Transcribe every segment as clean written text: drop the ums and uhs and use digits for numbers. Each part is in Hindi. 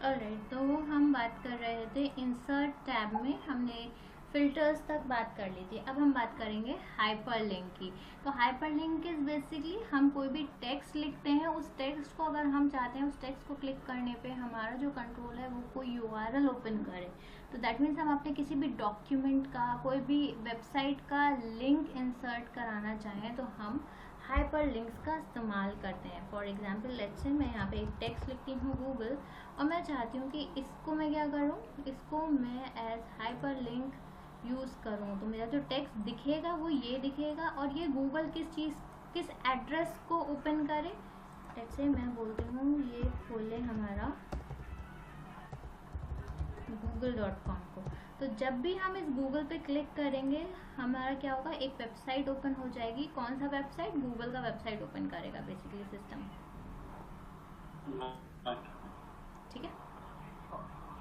ऑलराइट, तो हम बात कर रहे थे इंसर्ट टैब में, हमने फिल्टर्स तक बात कर ली थी। अब हम बात करेंगे हाइपरलिंक की। तो हाइपरलिंक इज बेसिकली हम कोई भी टेक्स्ट लिखते हैं, उस टेक्स्ट को अगर हम चाहते हैं उस टेक्स्ट को क्लिक करने पे हमारा जो कंट्रोल है वो कोई यूआरएल ओपन करे। तो दैट मीन्स हम अपने किसी भी डॉक्यूमेंट का, कोई भी वेबसाइट का लिंक इंसर्ट कराना चाहें तो हम हाइपर लिंक्स का इस्तेमाल करते हैं। फॉर एग्जाम्पल लेट्स से मैं यहाँ पे एक टेक्स्ट लिखती हूँ गूगल, और मैं चाहती हूँ कि इसको मैं क्या करूँ, इसको मैं एज हाइपर लिंक यूज़ करूँ। तो मेरा जो टेक्स्ट दिखेगा वो ये दिखेगा, और ये गूगल किस एड्रेस को ओपन करे। लेट्स से मैं बोलती हूँ ये खोले हमारा google.com को। तो जब भी हम इस गूगल पे क्लिक करेंगे हमारा क्या होगा, एक वेबसाइट ओपन हो जाएगी। कौन सा वेबसाइट? गूगल का वेबसाइट ओपन करेगा बेसिकली सिस्टम। ठीक है।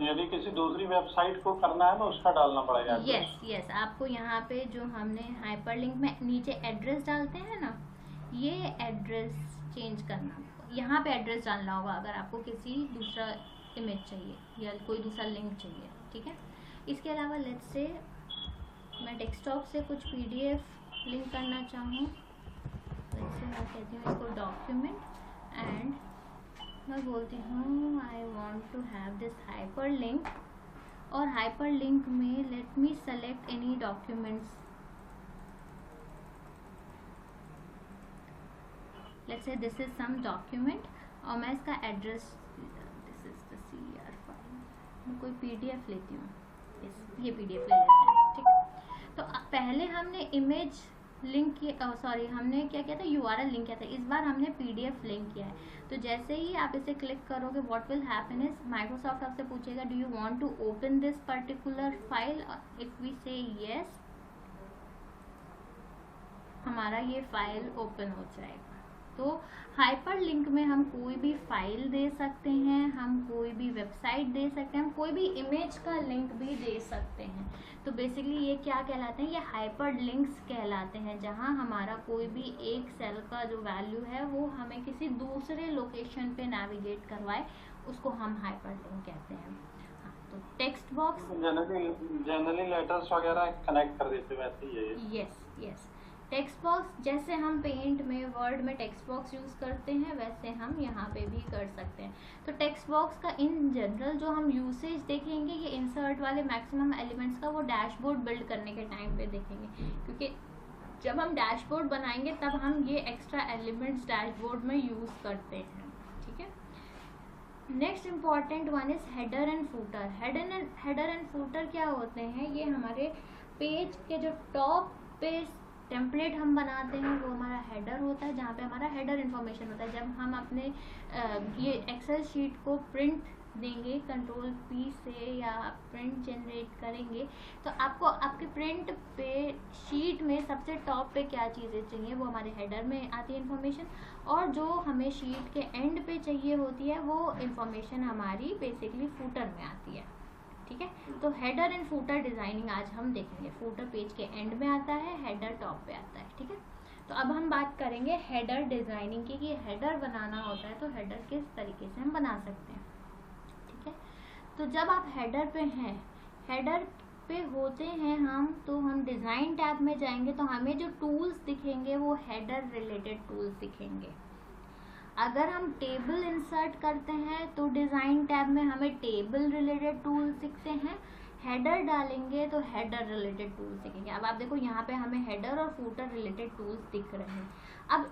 यदि किसी दूसरी वेबसाइट को करना है तो उसका डालना पड़ेगा। यस, आपको यहाँ पे जो हमने हाइपरलिंक में नीचे एड्रेस डालते हैं ना, ये एड्रेस चेंज करना, यहाँ पे एड्रेस डालना होगा अगर आपको किसी दूसरा इमेज चाहिए या कोई दूसरा लिंक चाहिए। ठीक है। इसके अलावा लेट्स से मैं डेस्कटॉप से कुछ पीडीएफ लिंक करना चाहूँ। लेट्स से मैं कहती हूँ इसको डॉक्यूमेंट, एंड मैं बोलती हूँ I want to have this hyperlink, और हाइपर लिंक में let me select any documents. Let's say this is some document, और मैं इसका address, this is the CR file, मैं कोई पीडीएफ लेती हूँ, ये पीडीएफ ले लेते हैं। ठीक। तो पहले हमने इमेज लिंक किया, सॉरी हमने क्या किया था, यूआरएल लिंक किया था। इस बार हमने पीडीएफ लिंक किया है। तो जैसे ही आप इसे क्लिक करोगे what will happen is Microsoft आपसे पूछेगा do you want to open this particular file. If we say yes, हमारा ये फाइल ओपन हो जाएगा। तो हाइपर लिंक में हम कोई भी फाइल दे सकते हैं, हम कोई भी वेबसाइट दे सकते हैं, हम कोई भी इमेज का लिंक भी दे सकते हैं। तो बेसिकली ये क्या कहलाते हैं, ये हाइपर लिंक्स कहलाते हैं, जहां हमारा कोई भी एक सेल का जो वैल्यू है वो हमें किसी दूसरे लोकेशन पे नेविगेट करवाए, उसको हम हाइपर लिंक कहते हैं। तो टेक्स्ट बॉक्स जनरली लेटर्स वगैरह कनेक्ट कर देते वैसे ही है। यस। टेक्स्ट बॉक्स जैसे हम पेंट में, वर्ड में टेक्स्ट बॉक्स यूज़ करते हैं वैसे हम यहाँ पे भी कर सकते हैं। तो टेक्स्ट बॉक्स का इन जनरल जो हम यूसेज देखेंगे, ये इंसर्ट वाले मैक्सिमम एलिमेंट्स का वो डैशबोर्ड बिल्ड करने के टाइम पे देखेंगे, क्योंकि जब हम डैशबोर्ड बनाएंगे तब हम ये एक्स्ट्रा एलिमेंट्स डैशबोर्ड में यूज़ करते हैं। ठीक है। Next important one is header and footer. Header and footer क्या होते हैं, ये हमारे पेज के जो टॉप पे टेम्पलेट हम बनाते हैं वो हमारा हेडर होता है, जहाँ पे हमारा हेडर इन्फॉर्मेशन होता है। जब हम अपने ये एक्सेल शीट को प्रिंट देंगे कंट्रोल P से या प्रिंट जनरेट करेंगे, तो आपको आपके प्रिंट पे शीट में सबसे टॉप पे क्या चीज़ें चाहिए वो हमारे हेडर में आती है इन्फॉर्मेशन, और जो हमें शीट के एंड पे चाहिए होती है वो इन्फॉर्मेशन हमारी बेसिकली फूटर में आती है। ठीक है। तो हेडर एंड फूटर डिजाइनिंग आज हम देखेंगे। फूटर पेज के एंड में आता है, हेडर टॉप पे आता है। ठीक है। तो अब हम बात करेंगे हेडर डिजाइनिंग की, कि हेडर बनाना होता है तो हेडर किस तरीके से हम बना सकते हैं। ठीक है। तो जब आप हेडर पे हैं, हेडर पे होते हैं हम, तो हम डिजाइन टैब में जाएंगे तो हमें जो टूल्स दिखेंगे वो हेडर रिलेटेड टूल्स दिखेंगे। अगर हम टेबल इंसर्ट करते हैं तो डिज़ाइन टैब में हमें टेबल रिलेटेड टूल्स दिखते हैं। हेडर डालेंगे तो हेडर रिलेटेड टूल्स दिखेंगे। अब आप देखो यहाँ पे हमें हेडर और फूटर रिलेटेड टूल्स दिख रहे हैं। अब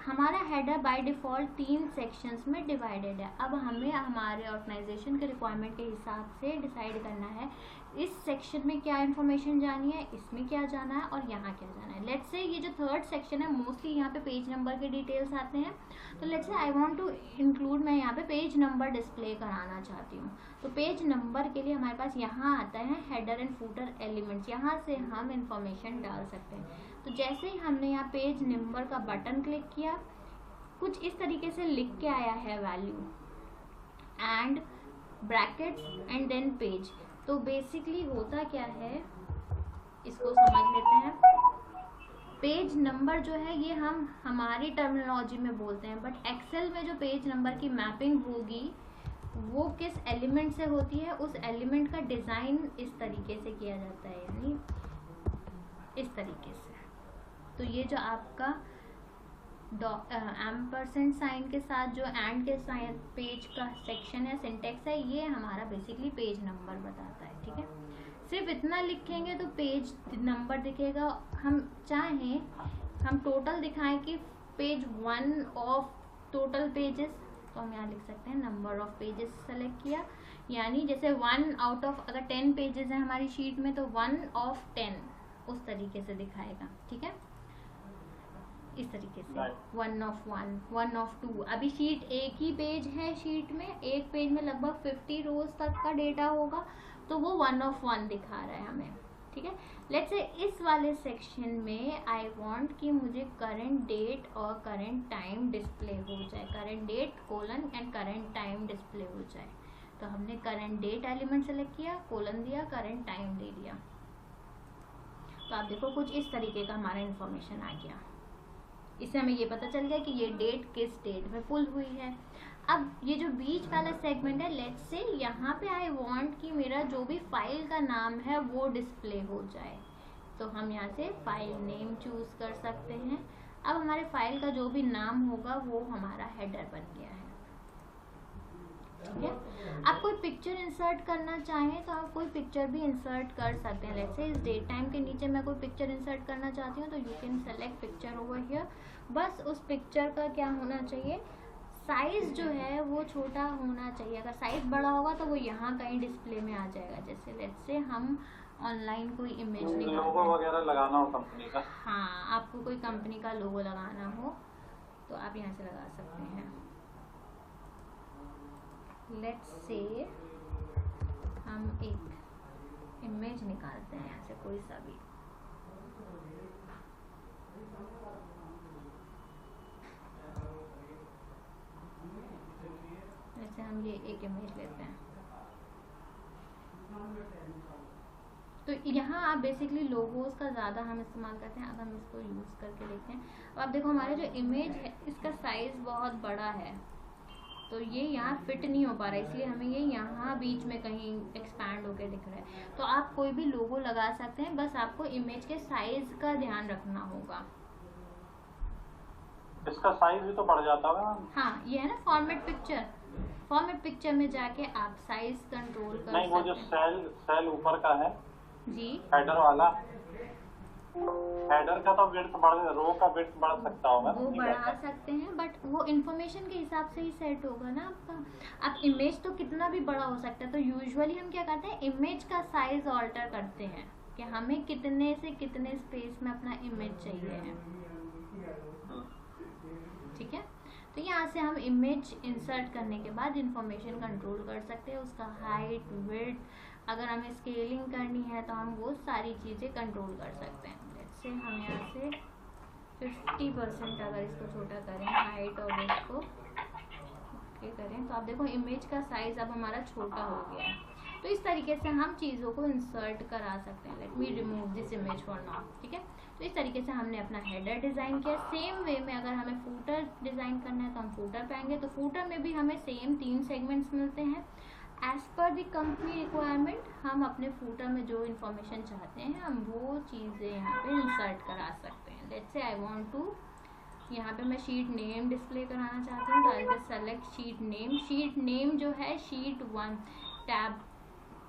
हमारा हेडर बाय डिफ़ॉल्ट 3 सेक्शंस में डिवाइडेड है। अब हमें हमारे ऑर्गेनाइजेशन के रिक्वायरमेंट के हिसाब से डिसाइड करना है इस सेक्शन में क्या इन्फॉर्मेशन जानी है, इसमें क्या जाना है और यहाँ क्या जाना है। लेट्स से ये जो थर्ड सेक्शन है मोस्टली यहाँ पे पेज नंबर के डिटेल्स आते हैं। तो let's say I want to include, मैं यहाँ पे पेज नंबर डिस्प्ले कराना चाहती हूँ। तो पेज नंबर के लिए हमारे पास यहाँ आता है हेडर एंड फूटर एलिमेंट्स, यहाँ से हम इंफॉर्मेशन डाल सकते हैं। तो जैसे ही हमने यहाँ पेज नंबर का बटन क्लिक किया, कुछ इस तरीके से लिख के आया है value and brackets and then page. तो बेसिकली होता क्या है, इसको समझ लेते हैं। पेज नंबर जो है ये हम हमारी टर्मिनोलॉजी में बोलते हैं, बट एक्सेल में जो पेज नंबर की मैपिंग होगी वो किस एलिमेंट से होती है, उस एलिमेंट का डिज़ाइन इस तरीके से किया जाता है, यानी इस तरीके से। तो ये जो आपका एम्परसेंट साइन के साथ जो एंड के साइन पेज का सेक्शन है, सिंटेक्स है, ये हमारा बेसिकली पेज नंबर बताता है। ठीक है, सिर्फ इतना लिखेंगे तो पेज नंबर दिखेगा। हम चाहें हम टोटल दिखाएं कि पेज 1 ऑफ टोटल पेजेस, तो हम यहाँ लिख सकते हैं नंबर ऑफ पेजेस सेलेक्ट किया, यानी जैसे 1 आउट ऑफ, अगर 10 पेजेस है हमारी शीट में तो 1 ऑफ 10 उस तरीके से दिखाएगा। ठीक है, इस तरीके से 1 ऑफ 1, 1 ऑफ 2। अभी शीट एक ही पेज है, शीट में एक पेज में लगभग 50 रोज तक का डेटा होगा, तो वो 1 ऑफ 1 दिखा रहा है हमें। ठीक है, लेट्स से इस वाले सेक्शन में आई वांट कि मुझे करंट डेट और करंट टाइम डिस्प्ले हो जाए, current date colon and current time display हो जाए। तो हमने करंट डेट एलिमेंट सेलेक्ट किया, कोलन दिया, करंट टाइम दे दिया, तो आप देखो कुछ इस तरीके का हमारा इंफॉर्मेशन आ गया। इससे हमें ये पता चल गया कि ये डेट किस डेट में पुल हुई है। अब ये जो बीच वाला सेगमेंट है, लेट्स से यहाँ पे आई वांट कि मेरा जो भी फाइल का नाम है वो डिस्प्ले हो जाए, तो हम यहाँ से फाइल नेम चूज कर सकते हैं। अब हमारे फाइल का जो भी नाम होगा वो हमारा हेडर बन गया है। ठीक है, आप कोई पिक्चर इंसर्ट करना चाहें तो आप कोई पिक्चर भी इंसर्ट कर सकते हैं। लेट्स से इस डेट टाइम के नीचे मैं कोई पिक्चर इंसर्ट करना चाहती हूँ, तो you can select picture over here. बस उस पिक्चर का क्या होना चाहिए, साइज जो है वो छोटा होना चाहिए। अगर साइज बड़ा होगा तो वो यहाँ कहीं डिस्प्ले में आ जाएगा। जैसे लेट्स से हम ऑनलाइन कोई इमेज निकालते हैं, लोगो वगैरह लगाना हो कंपनी का, हाँ आपको कोई कंपनी का लोगो लगाना हो तो आप यहाँ से लगा सकते हैं। लेट्स से हम एक इमेज निकालते हैं यहाँ से कोई सा भी, जैसे हम ये एक इमेज लेते हैं। तो यहाँ आप बेसिकली लोगोस का ज़्यादा हम इस्तेमाल करते हैं। अब हम इसको यूज़ करके देखते हैं। अब आप देखो हमारा जो इमेज है इसका साइज़ बहुत बड़ा है, तो ये यहाँ फिट नहीं हो पा रहा है, इसलिए हमें ये यहाँ बीच में कहीं एक्सपैंड होकर दिख रहा है। तो आप कोई भी लोगो लगा सकते हैं, बस आपको इमेज के साइज का ध्यान रखना होगा। इसका साइज भी तो बढ़ जाता है। हाँ, ये है ना फॉर्मेट पिक्चर, फॉर्मेट पिक्चर में जाके आप साइज कंट्रोल कर नहीं, वो जो सेल ऊपर का है जी, हेडर वाला, हेडर का तो विड्थ बढ़, रो का विड्थ बढ़ सकता होगा, वो बढ़ा सकते हैं, बट वो इन्फॉर्मेशन के हिसाब से ही सेट होगा ना आपका। आप इमेज तो कितना भी बड़ा हो सकता है, तो यूजुअली हम क्या करते हैं, इमेज का साइज ऑल्टर करते हैं कि हमें कितने से कितने स्पेस में अपना इमेज चाहिए है। ठीक है, तो यहाँ से हम इमेज इंसर्ट करने के बाद इंफॉर्मेशन कंट्रोल कर सकते हैं, उसका हाइट, विड्थ, अगर हमें स्केलिंग करनी है तो हम वो सारी चीज़ें कंट्रोल कर सकते हैं। जैसे हम यहाँ से 50% अगर इसको छोटा करें, हाइट और विड्थ को ओके करें, तो आप देखो इमेज का साइज अब हमारा छोटा हो गया है। तो इस तरीके से हम चीज़ों को इंसर्ट करा सकते हैं। Let me remove this image for now. ठीक है, तो इस तरीके से हमने अपना हेडर डिज़ाइन किया। सेम वे में अगर हमें फूटर डिज़ाइन करना है तो हम फूटर पे आएंगे, तो फूटर में भी हमें सेम 3 सेगमेंट्स मिलते हैं। As per the company requirement हम अपने फूटर में जो इन्फॉर्मेशन चाहते हैं हम वो चीज़ें यहाँ पे इंसर्ट करा सकते हैं। Let's say I want to, यहाँ पे मैं शीट नेम डिस्प्ले कराना चाहती हूँ, तो I will select sheet name. Sheet name जो है शीट 1 टैब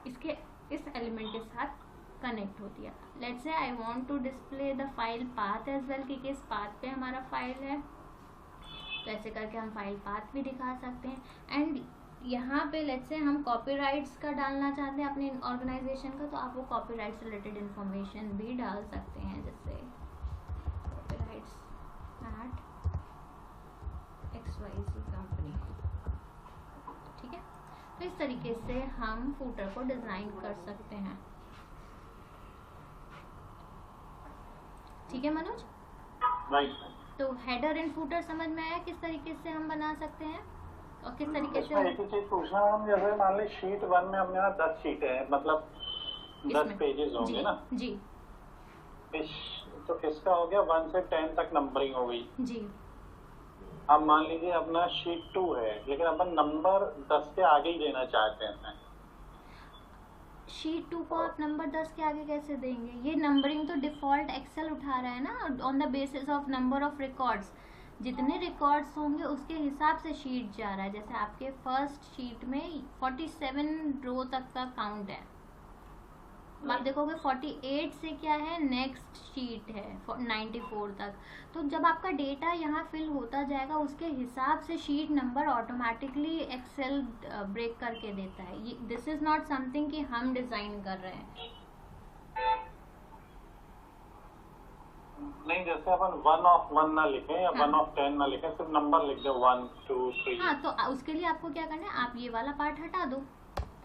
इसके इस एलिमेंट के साथ कनेक्ट होती है। Let's say I want to display the file path as well, कि किस पाथ पे हमारा फाइल है, तो ऐसे करके हम फाइल पाथ भी दिखा सकते हैं। एंड यहाँ पे लेट्स से हम कॉपीराइट्स का डालना चाहते हैं अपने ऑर्गेनाइजेशन का, तो आप वो कॉपीराइट से रिलेटेड इंफॉर्मेशन भी डाल सकते हैं, जैसे कॉपीराइट्स एट XYZ कंपनी। ठीक है, तो इस तरीके से हम फूटर को डिज़ाइन कर सकते हैं। ठीक है मनोज, राइट। तो हेडर एंड फूटर समझ में आया किस तरीके से हम बना सकते हैं और किस तरीके से एक ही चीज पूछना हम, जैसे मान ली शीट 1 में हमने 10 शीटें हैं, मतलब 10 पेजेस होंगे ना जी। तो इसका हो गया 1 से 10 तक नंबरिंग हो गई जी। अब मान लीजिए अपना शीट 2 है, लेकिन अपन नंबर 10 के आगे ही देना चाहते हैं। शीट 2 को आप नंबर 10 के आगे कैसे देंगे? ये नंबरिंग तो डिफॉल्ट एक्सेल उठा रहा है ना, on the basis of number of records. जितने रिकॉर्ड्स होंगे उसके हिसाब से शीट जा रहा है। जैसे आपके फर्स्ट शीट में 47 रो तक का काउंट है, आप देखोगे 48 से क्या है, नेक्स्ट शीट है 94 तक। तो जब आपका डेटा यहाँ फिल होता जाएगा उसके हिसाब से sheet number automatically Excel break करके देता है। दिस इज नॉट समथिंग कि हम डिजाइन कर रहे हैं। नहीं, जैसे अपन 1 of 1 ना लिखें या 1 of 10 ना लिखें, सिर्फ नंबर लिख दे 1 2 3। हाँ, तो उसके लिए आपको क्या करना है, आप ये वाला पार्ट हटा दो।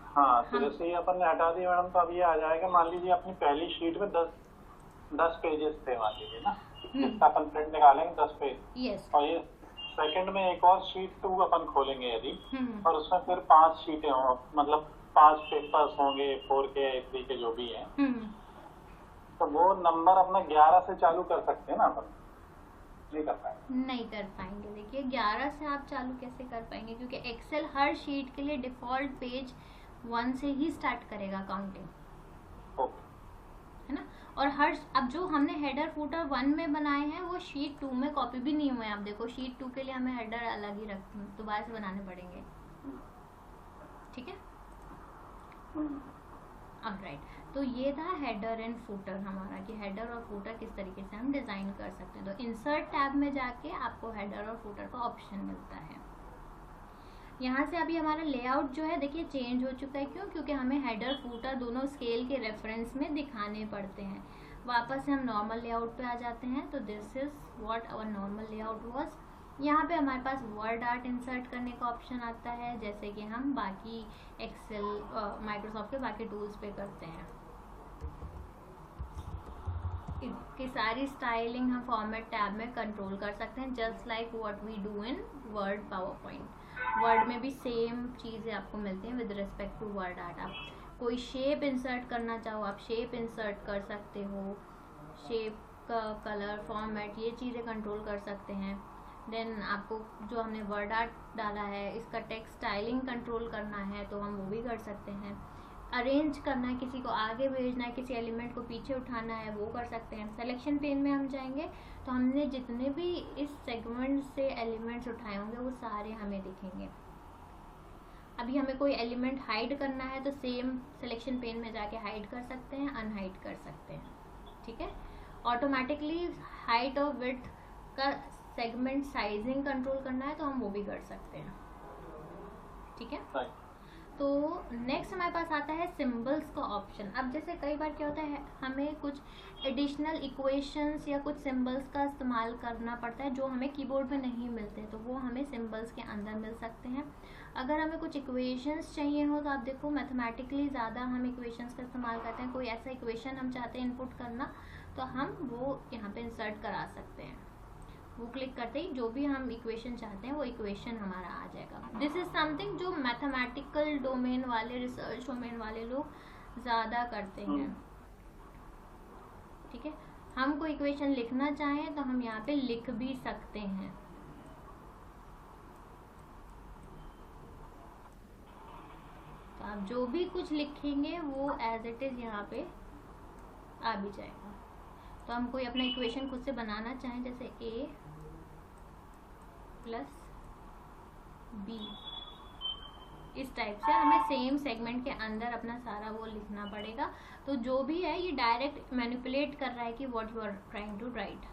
हाँ, तो जैसे ही अपन ने हटा दिया मैडम, तो अब ये आ जाएगा, मान लीजिए अपनी पहली शीट में 10 पेजेस थे मान लीजिए ना, जिसका अपन प्रिंट निकालेंगे 10 पेज। यस। और ये सेकंड में एक और शीट 2 अपन खोलेंगे यदि, और उसमें फिर 5 शीटें हों, मतलब 5 पेपर्स होंगे 4 के 3 के जो भी हैं, तो वो नंबर अपना 11 से चालू कर सकते हैं ना अपन? नहीं कर पाएंगे। नहीं कर पाएंगे। देखिए 11 से आप चालू कैसे कर पाएंगे, क्योंकि एक्सेल हर शीट के लिए डिफॉल्ट पेज 1 से ही स्टार्ट करेगा काउंटिंग, है ना। और अब जो हमने हेडर फुटर 1 में बनाए हैं वो शीट 2 में कॉपी भी नहीं हुए हैं। आप देखो शीट 2 के लिए हमें हेडर अलग ही दोबारा से बनाने पड़ेंगे, ठीक है। ऑलराइट, तो ये था हेडर एंड फुटर हमारा, कि हेडर और फुटर किस तरीके से हम डिजाइन कर सकते हैं। तो इंसर्ट टैब में जाके आपको हेडर और फुटर का ऑप्शन मिलता है। यहाँ से अभी हमारा लेआउट जो है देखिए चेंज हो चुका है। क्यों? क्योंकि हमें हेडर फुटर दोनों स्केल के रेफरेंस में दिखाने पड़ते हैं। वापस से हम नॉर्मल लेआउट पे आ जाते हैं। तो this is what our normal layout was. यहाँ पे हमारे पास वर्ड आर्ट इंसर्ट करने का ऑप्शन आता है, जैसे कि हम बाकी एक्सेल माइक्रोसॉफ्ट के बाकी टूल्स पे करते हैं। इसकी सारी स्टाइलिंग हम फॉर्मेट टैब में कंट्रोल कर सकते हैं, just like what we do in Word PowerPoint. Word में भी सेम चीज़ें आपको मिलती हैं with respect to WordArt. आप कोई शेप इंसर्ट करना चाहो, आप शेप इंसर्ट कर सकते हो। शेप का कलर, फॉर्मेट, ये चीज़ें कंट्रोल कर सकते हैं। देन आपको जो हमने वर्ड आर्ट डाला है इसका टेक्स्ट स्टाइलिंग कंट्रोल करना है तो हम वो भी कर सकते हैं। अरेंज करना है, किसी को आगे भेजना है, किसी एलिमेंट को पीछे उठाना है, वो कर सकते हैं। सिलेक्शन पेन में हम जाएंगे तो हमने जितने भी इस सेगमेंट से एलिमेंट्स उठाए होंगे वो सारे हमें दिखेंगे। अभी हमें कोई एलिमेंट हाइड करना है तो सेम सिलेक्शन पेन में जाके हाइड कर सकते हैं, अनहाइड कर सकते हैं, ठीक है। ऑटोमेटिकली हाइट और विड्थ का सेगमेंट साइजिंग कंट्रोल करना है तो हम वो भी कर सकते हैं, ठीक है। तो नेक्स्ट हमारे पास आता है सिंबल्स का ऑप्शन। अब जैसे कई बार क्या होता है, हमें कुछ एडिशनल इक्वेशंस या कुछ सिंबल्स का इस्तेमाल करना पड़ता है जो हमें कीबोर्ड में नहीं मिलते, तो वो हमें सिंबल्स के अंदर मिल सकते हैं। अगर हमें कुछ इक्वेशंस चाहिए हो तो आप देखो मैथमेटिकली ज़्यादा हम इक्वेशंस का इस्तेमाल करते हैं। कोई ऐसा इक्वेशन हम चाहते हैं इनपुट करना तो हम वो यहाँ पे इंसर्ट करा सकते हैं। वो क्लिक करते ही जो भी हम इक्वेशन चाहते हैं वो इक्वेशन हमारा आ जाएगा। दिस इज समथिंग जो मैथमेटिकल डोमेन वाले, रिसर्च डोमेन वाले लोग ज़्यादा करते हैं, ठीक है। हम कोई इक्वेशन लिखना चाहें तो हम यहाँ पे लिख भी सकते हैं। तो आप जो भी कुछ लिखेंगे वो एज इट इज़ यहाँ पे आ भी जाएगा। तो हम कोई अपना इक्वेशन खुद से बनाना चाहें, जैसे a + b, इस टाइप से हमें सेम सेगमेंट के अंदर अपना सारा वो लिखना पड़ेगा। तो जो भी है ये डायरेक्ट मैनिपुलेट कर रहा है कि what you are trying to write,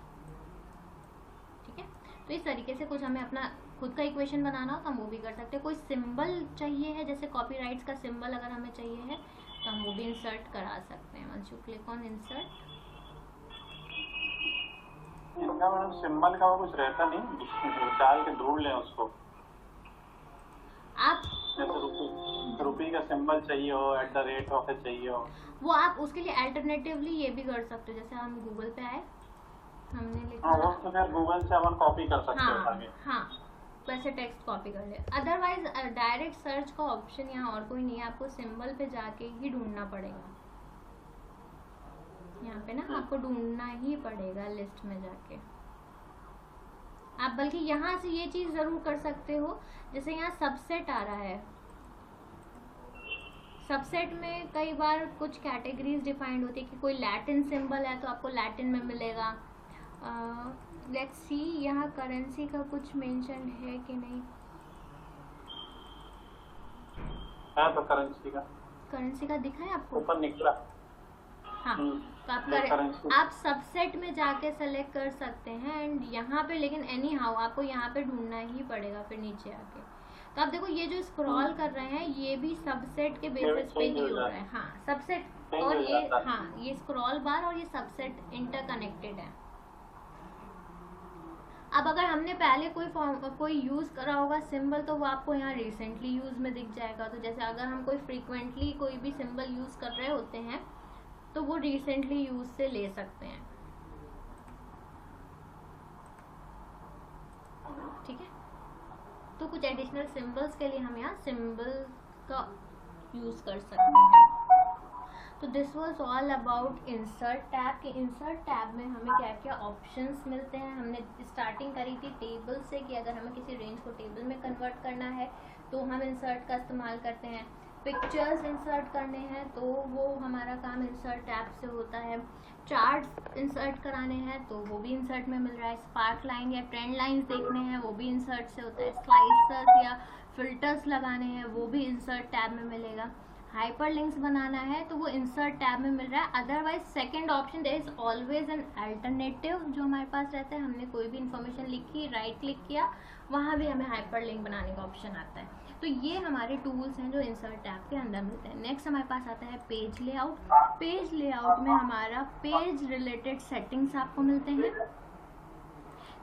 ठीक है। तो इस तरीके से कुछ हमें अपना खुद का इक्वेशन बनाना हो तो हम वो भी कर सकते हैं। कोई सिंबल चाहिए है, जैसे कॉपीराइट्स का सिंबल अगर हमें चाहिए है तो हम वो भी इंसर्ट करा सकते हैं। Once you click on insert, इनका मैडम सिंबल का वो कुछ रहता नहीं, डाल के ढूंढ लें उसको। आप जैसे रुपी का सिंबल चाहिए हो, @ चाहिए हो, वो आप उसके लिए अल्टरनेटिवली ये भी कर सकते हो। जैसे हम गूगल पे आए, हमने लिखा, हाँ, वो तो फिर गूगल से अपन कॉपी कर सकते हैं आगे। हाँ, वैसे टेक्स्ट कॉपी कर ले। अदरवाइज डायरेक्ट सर्च का ऑप्शन यहाँ और कोई नहीं है, आपको सिंबल पे जाके ही ढूंढना पड़ेगा। यहाँ पे ना आपको ढूंढना ही पड़ेगा लिस्ट में जाके। आप बल्कि यहाँ से ये चीज जरूर कर सकते हो, जैसे यहाँ सबसेट आ रहा है, सबसेट में कई बार कुछ कैटेगरीज डिफाइंड होती है कि कोई लैटिन सिंबल है तो आपको लैटिन में मिलेगा। लेट्स सी यहाँ करेंसी का कुछ मेंशन है कि नहीं है, तो करेंसी का दिखा है आपको ऊपर निकला। हाँ, तो आप सबसेट में जाके सेलेक्ट कर सकते हैं एंड यहाँ पे, लेकिन एनी हाउ आपको यहाँ पे ढूंढना ही पड़ेगा फिर नीचे आके। तो आप देखो ये जो स्क्रॉल कर रहे हैं ये भी सबसेट के बेसिस पे ही हो रहा है। हाँ, सबसेट और ये, हाँ ये स्क्रॉल बार और ये सबसेट इंटरकनेक्टेड है। अब अगर हमने पहले कोई यूज करा होगा सिंबल तो वो आपको यहाँ रिसेंटली यूज में दिख जाएगा। तो जैसे अगर हम कोई फ्रीक्वेंटली कोई भी सिंबल यूज कर रहे होते हैं तो वो रिसेंटली यूज से ले सकते हैं। ठीक है, तो कुछ एडिशनल सिंबल्स के लिए हम यहाँ सिंबल का यूज कर सकते हैं। तो this was all about insert tab. के इंसर्ट टैब में हमें क्या क्या ऑप्शंस मिलते हैं। हमने स्टार्टिंग करी थी टेबल से कि अगर हमें किसी रेंज को टेबल में कन्वर्ट करना है तो हम इंसर्ट का इस्तेमाल करते हैं। पिक्चर्स इंसर्ट करने हैं तो वो हमारा काम इंसर्ट टैब से होता है। चार्ट्स इंसर्ट कराने हैं तो वो भी इंसर्ट में मिल रहा है। स्पार्क लाइन या ट्रेंड लाइंस देखने हैं वो भी इंसर्ट से होता है। स्लाइसर्स या फिल्टर्स लगाने हैं वो भी इंसर्ट टैब में मिलेगा। हाइपर लिंक्स बनाना है तो वो इंसर्ट टैब में मिल रहा है। Otherwise second option there is always an alternative जो हमारे पास रहता है। हमने कोई भी इंफॉर्मेशन लिखी, राइट क्लिक किया, वहाँ भी हमें हाइपर लिंक बनाने का ऑप्शन आता है। तो ये हमारे टूल्स हैं जो इंसर्ट टैब के अंदर मिलते हैं। नेक्स्ट हमारे पास आता है पेज लेआउट। पेज लेआउट में हमारा पेज रिलेटेड सेटिंग्स आपको मिलते हैं,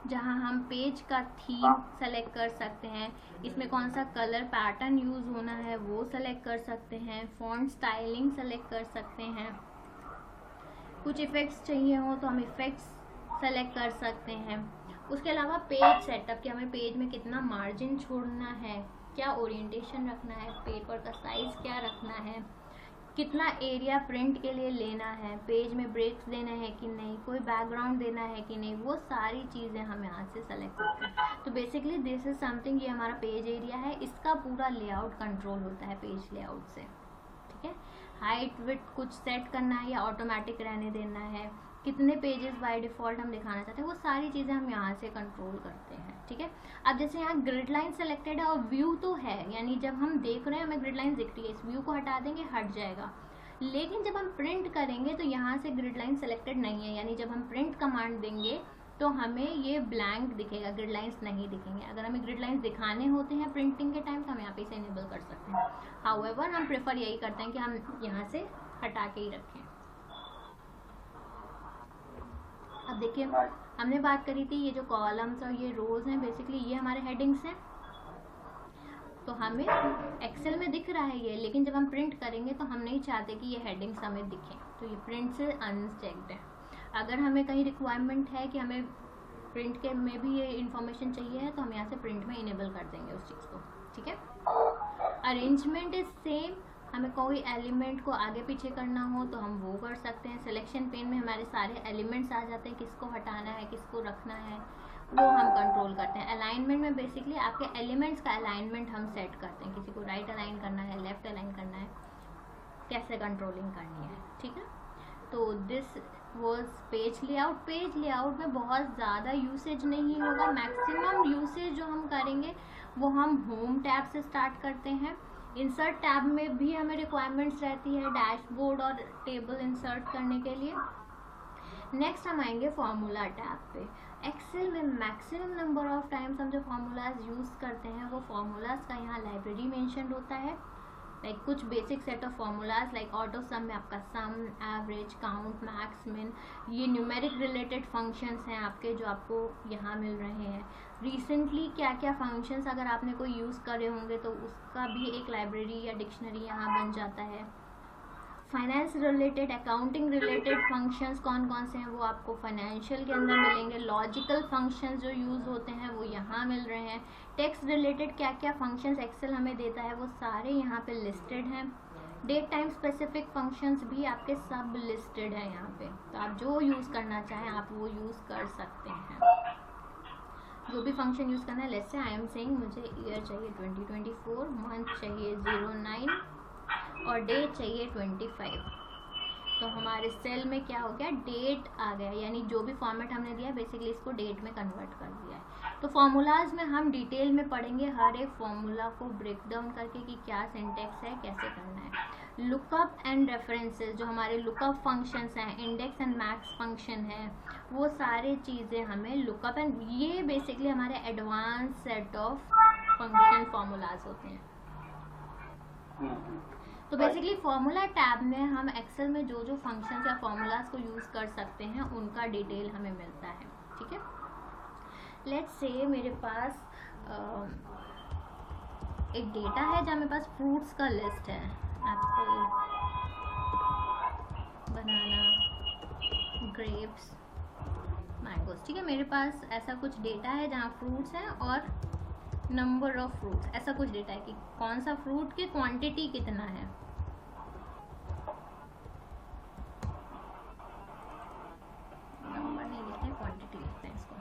जहां हम पेज का थीम सेलेक्ट कर सकते हैं, इसमें कौन सा कलर पैटर्न यूज होना है वो सेलेक्ट कर सकते हैं, फॉन्ट स्टाइलिंग सेलेक्ट कर सकते हैं, कुछ इफेक्ट्स चाहिए हो तो हम इफेक्ट्स सेलेक्ट कर सकते हैं। उसके अलावा पेज सेटअप कि हमें पेज में कितना मार्जिन छोड़ना है, क्या ओरिएंटेशन रखना है, पेपर का साइज क्या रखना है, कितना एरिया प्रिंट के लिए लेना है, पेज में ब्रेक्स देना है कि नहीं, कोई बैकग्राउंड देना है कि नहीं, वो सारी चीज़ें हम यहाँ से सेलेक्ट करते हैं। तो बेसिकली दिस इज समथिंग, ये हमारा पेज एरिया है, इसका पूरा लेआउट कंट्रोल होता है पेज लेआउट से। ठीक है, हाइट विड्थ कुछ सेट करना है या ऑटोमेटिक रहने देना है, कितने पेजेस बाय डिफॉल्ट हम दिखाना चाहते हैं, वो सारी चीज़ें हम यहाँ से कंट्रोल करते हैं। ठीक है, अब जैसे यहाँ ग्रिड लाइन सेलेक्टेड है और व्यू तो है, यानी जब हम देख रहे हैं हमें ग्रिड लाइन दिख रही है, इस व्यू को हटा देंगे हट जाएगा। लेकिन जब हम प्रिंट करेंगे तो यहाँ से ग्रिड लाइन सेलेक्टेड नहीं है, यानी जब हम प्रिंट कमांड देंगे तो हमें ये ब्लैंक दिखेगा, ग्रिड लाइंस नहीं दिखेंगे। अगर हमें ग्रिड लाइंस दिखाने होते हैं प्रिंटिंग के टाइम तो हम यहाँ पे इसे इनेबल कर सकते हैं। हाउएवर हम प्रेफर यही करते हैं कि हम यहाँ से हटा के ही रखें। अब देखिए हमने बात करी थी ये जो कॉलम्स और ये रोज हैं, बेसिकली ये हमारे हेडिंग्स हैं। तो हमें एक्सेल में दिख रहा है ये, लेकिन जब हम प्रिंट करेंगे तो हम नहीं चाहते कि ये हेडिंग्स हमें दिखें, तो ये प्रिंट से अनचेक्ड है। अगर हमें कहीं रिक्वायरमेंट है कि हमें प्रिंट के में भी ये इन्फॉर्मेशन चाहिए है तो हम यहाँ से प्रिंट में इनेबल कर देंगे उस चीज़ को। ठीक है, अरेंजमेंट इज सेम, हमें कोई एलिमेंट को आगे पीछे करना हो तो हम वो कर सकते हैं। सिलेक्शन पेन में हमारे सारे एलिमेंट्स आ जाते हैं, किसको हटाना है किसको रखना है वो हम कंट्रोल करते हैं। अलाइनमेंट में बेसिकली आपके एलिमेंट्स का अलाइनमेंट हम सेट करते हैं, किसी को राइट अलाइन करना है, लेफ्ट अलाइन करना है, कैसे कंट्रोलिंग करनी है। ठीक है, तो this was page layout. Page layout में बहुत ज़्यादा यूसेज नहीं होगा, मैक्सिमम यूसेज जो हम करेंगे वो हम होम टैब से स्टार्ट करते हैं। इंसर्ट टैब में भी हमें रिक्वायरमेंट्स रहती है डैशबोर्ड और टेबल इंसर्ट करने के लिए। नेक्स्ट हम आएंगे फॉर्मूला टैब पे। एक्सेल में मैक्सिमम नंबर ऑफ टाइम्स हम जो फॉर्मूलाज यूज़ करते हैं वो फॉर्मूलाज का यहाँ लाइब्रेरी मेंशन्ड होता है। लाइक कुछ basic set of formulas like auto सम में आपका सम, एवरेज, काउंट, मैक्स, मिन, ये न्यूमेरिक रिलेटेड फंक्शंस हैं आपके जो आपको यहाँ मिल रहे हैं। रिसेंटली क्या क्या फंक्शंस अगर आपने कोई यूज़ करे होंगे तो उसका भी एक लाइब्रेरी या डिक्शनरी यहाँ बन जाता है। Finance related, accounting related functions कौन कौन से हैं वो आपको फाइनेंशियल के अंदर मिलेंगे। लॉजिकल फंक्शंस जो यूज़ होते हैं वो यहाँ मिल रहे हैं। टेक्स्ट रिलेटेड क्या क्या फंक्शंस एक्सेल हमें देता है वो सारे यहाँ पे लिस्टेड हैं। डेट टाइम स्पेसिफिक फंक्शंस भी आपके सब लिस्टेड है यहाँ पे, तो आप जो यूज़ करना चाहें आप वो यूज़ कर सकते हैं। जो भी फंक्शन यूज़ करना है, let's say I am saying मुझे ईयर चाहिए 2024, मंथ चाहिए 09 और डेट चाहिए 25। तो हमारे सेल में क्या हो गया, डेट आ गया, यानी जो भी फॉर्मेट हमने दिया बेसिकली इसको डेट में कन्वर्ट कर दिया है। तो फॉर्मूलाज में हम डिटेल में पढ़ेंगे हर एक फॉर्मूला को ब्रेक डाउन करके कि क्या सिंटेक्स है, कैसे करना है। लुकअप एंड रेफरेंसेस, जो हमारे लुकअप फंक्शंस हैं, इंडेक्स एंड मैक्स फंक्शन है, वो सारी चीज़ें हमें लुकअप एंड, ये बेसिकली हमारे advance set of function formulas होते हैं। तो बेसिकली फॉर्मूला टैब में हम एक्सेल में जो जो फंक्शंस या फॉर्मूलाज को यूज़ कर सकते हैं उनका डिटेल हमें मिलता है। ठीक है, लेट्स से मेरे पास एक डेटा है जहाँ मेरे पास फ्रूट्स का लिस्ट है, एप्पल, बनाना, ग्रेप्स, मैंगोस। ठीक है, मेरे पास ऐसा कुछ डेटा है जहाँ फ्रूट्स हैं और नंबर ऑफ फ्रूट्स, ऐसा कुछ डेटा है कि कौन सा फ्रूट की क्वांटिटी कितना है। नंबर नहीं लिखते, क्वांटिटी लिखते हैं इसको।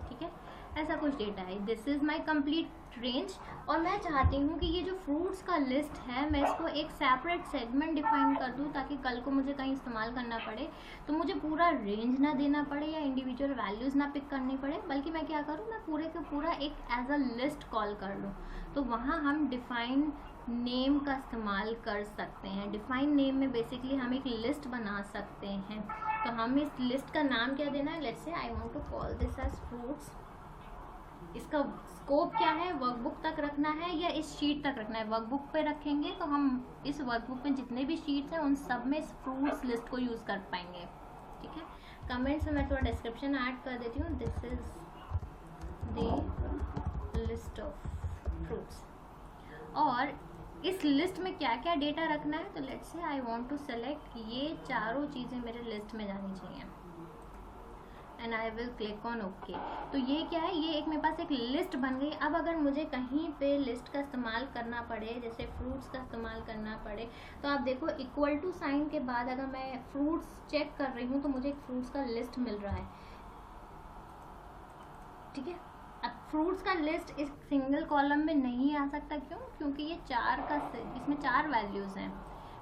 ठीक है, ऐसा कुछ डेटा है। This is my complete range, और मैं चाहती हूँ कि ये जो फ्रूट्स का लिस्ट है मैं इसको एक सेपरेट सेगमेंट डिफाइन कर दूँ ताकि कल को मुझे कहीं इस्तेमाल करना पड़े तो मुझे पूरा रेंज ना देना पड़े या इंडिविजुअल वैल्यूज़ ना पिक करनी पड़े, बल्कि मैं क्या करूँ, मैं पूरे के पूरा एक एज अ लिस्ट कॉल कर लूँ। तो वहाँ हम डिफाइन नेम का इस्तेमाल कर सकते हैं। डिफाइन नेम में बेसिकली हम एक लिस्ट बना सकते हैं। तो हम इस लिस्ट का नाम क्या देना है, let's say I want to call this as fruits. इसका स्कोप क्या है, वर्कबुक तक रखना है या इस शीट तक रखना है। वर्कबुक पे रखेंगे तो हम इस वर्कबुक में जितने भी शीट्स हैं उन सब में इस फ्रूट्स लिस्ट को यूज़ कर पाएंगे। ठीक है, कमेंट्स में मैं थोड़ा डिस्क्रिप्शन ऐड कर देती हूँ। This is the list of fruits, और इस लिस्ट में क्या क्या डेटा रखना है। तो let's say I want to select ये चारों चीज़ें मेरे लिस्ट में जानी चाहिए and I will click on okay. तो ये क्या है, ये एक मेरे पास एक लिस्ट बन गई। अब अगर मुझे कहीं पे लिस्ट का इस्तेमाल करना पड़े, जैसे फ्रूट्स का इस्तेमाल करना पड़े, तो आप देखो इक्वल टू साइन के बाद अगर मैं फ्रूट्स चेक कर रही हूँ तो मुझे एक फ्रूट्स का लिस्ट मिल रहा है। ठीक है, अब फ्रूट्स का लिस्ट इस सिंगल कॉलम में नहीं आ सकता, क्यों? क्योंकि ये इसमें 4 वैल्यूज़ हैं,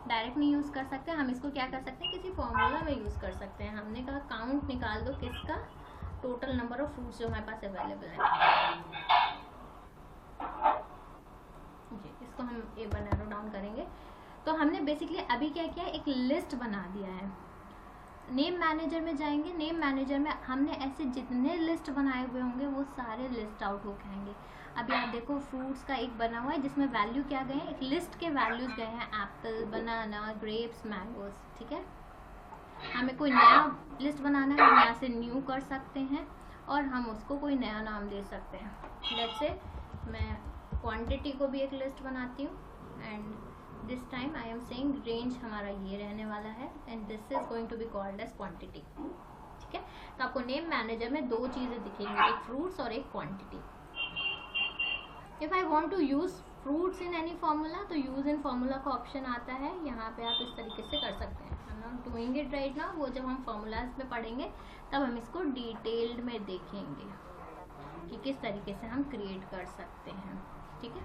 डायरेक्ट नहीं यूज़ कर सकते। हम इसको क्या कर सकते हैं, किसी फॉर्मूला में यूज़ कर सकते हैं। हमने कहा काउंट निकाल दो किसका, टोटल नंबर ऑफ फ्रूट्स जो हमारे पास अवेलेबल है। इसको हम ए नैरो डाउन करेंगे। तो हमने बेसिकली अभी क्या किया, एक लिस्ट बना दिया है। नेम मैनेजर में जाएंगे, नेम मैनेजर में हमने ऐसे जितने लिस्ट बनाए हुए होंगे वो सारे लिस्ट आउट होके आएंगे। अभी आप देखो फ्रूट्स का एक बना हुआ है जिसमें वैल्यू क्या गए हैं, एक लिस्ट के वैल्यूज गए हैं, एप्पल, बनाना, ग्रेप्स, मैंगोस। ठीक है, हमें कोई नया लिस्ट बनाना है, हम यहाँ से न्यू कर सकते हैं और हम उसको कोई नया नाम दे सकते हैं। लेट्स से मैं क्वांटिटी को भी एक लिस्ट बनाती हूँ and this time I am saying range हमारा ये रहने वाला है and this is going to be called as quantity. ठीक है, तो आपको नेम मैनेजर में 2 चीज़ें दिखेंगी, एक फ्रूट्स और एक quantity. If I want to use fruits in any formula तो यूज़ इन फार्मूला का ऑप्शन आता है, यहाँ पे आप इस तरीके से कर सकते हैं। I am not doing it right now, वो जब हम फार्मूलाज में पढ़ेंगे तब हम इसको डिटेल्ड में देखेंगे कि किस तरीके से हम क्रिएट कर सकते हैं। ठीक है,